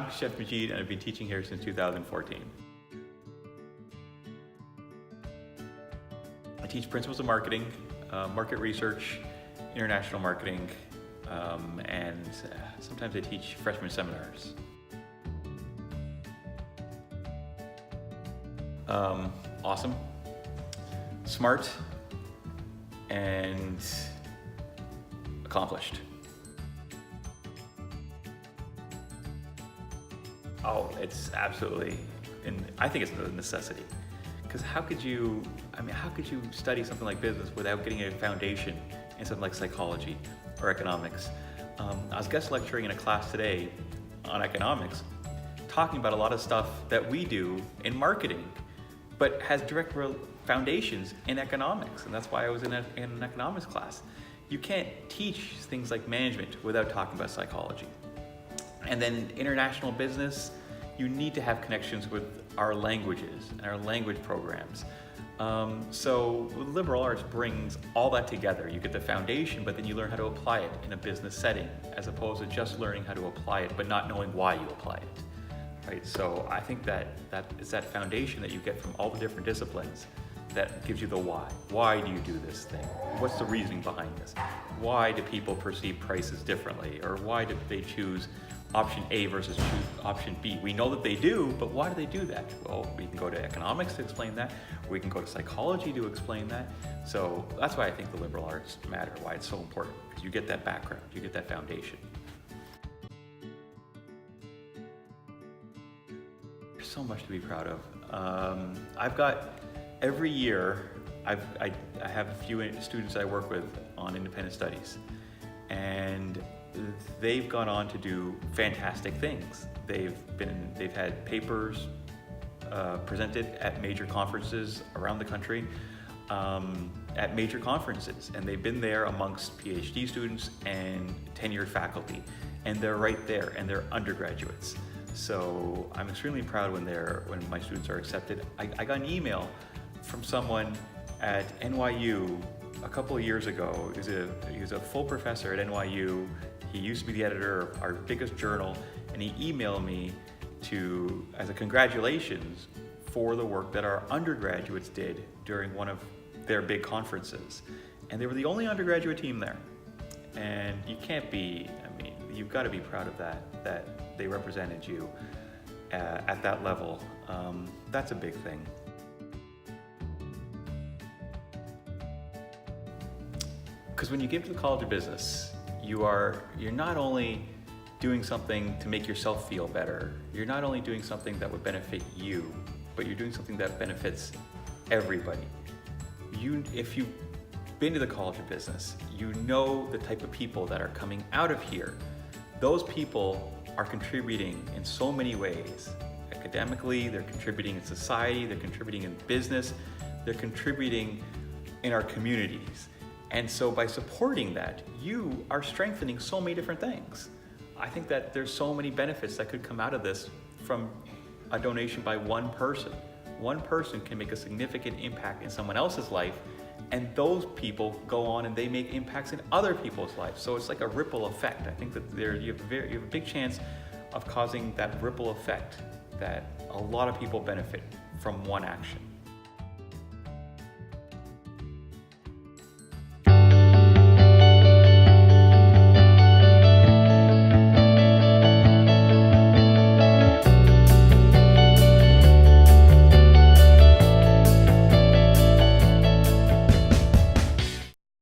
I'm Chef Majid, and I've been teaching here since 2014. I teach principles of marketing, market research, international marketing, and sometimes I teach freshman seminars. Awesome, smart, and accomplished. Oh, it's absolutely, and I think it's a necessity. Because how could you study something like business without getting a foundation in something like psychology or economics? I was guest lecturing in a class today on economics, talking about a lot of stuff that we do in marketing, but has direct foundations in economics, and that's why I was in an economics class. You can't teach things like management without talking about psychology. And then international business, you need to have connections with our languages and our language programs. So liberal arts brings all that together. You get the foundation, but then you learn how to apply it in a business setting, as opposed to just learning how to apply it, but not knowing why you apply it. Right? So I think that is that foundation that you get from all the different disciplines that gives you the why. Why do you do this thing? What's the reasoning behind this? Why do people perceive prices differently? Or why do they choose option A versus choose option B? We know that they do, but why do they do that? Well, we can go to economics to explain that. We can go to psychology to explain that. So that's why I think the liberal arts matter, why it's so important, because you get that background, you get that foundation. There's so much to be proud of. I've got, every year, I have a few students I work with on independent studies, and they've gone on to do fantastic things. They've had papers presented at major conferences around the country, at major conferences, and they've been there amongst PhD students and tenured faculty, and they're right there, and they're undergraduates. So I'm extremely proud when my students are accepted. I got an email from someone at NYU a couple of years ago. He was a full professor at NYU. He used to be the editor of our biggest journal, and he emailed me as a congratulations for the work that our undergraduates did during one of their big conferences. And they were the only undergraduate team there. And you've got to be proud of that they represented you at that level. That's a big thing. Because when you give to the College of Business, you're not only doing something to make yourself feel better, you're not only doing something that would benefit you, but you're doing something that benefits everybody. If you've been to the College of Business, you know the type of people that are coming out of here. Those people are contributing in so many ways. Academically, they're contributing in society, they're contributing in business, they're contributing in our communities. And so by supporting that, you are strengthening so many different things. I think that there's so many benefits that could come out of this from a donation by one person. One person can make a significant impact in someone else's life, and those people go on and they make impacts in other people's lives. So it's like a ripple effect. I think that you have a big chance of causing that ripple effect that a lot of people benefit from one action.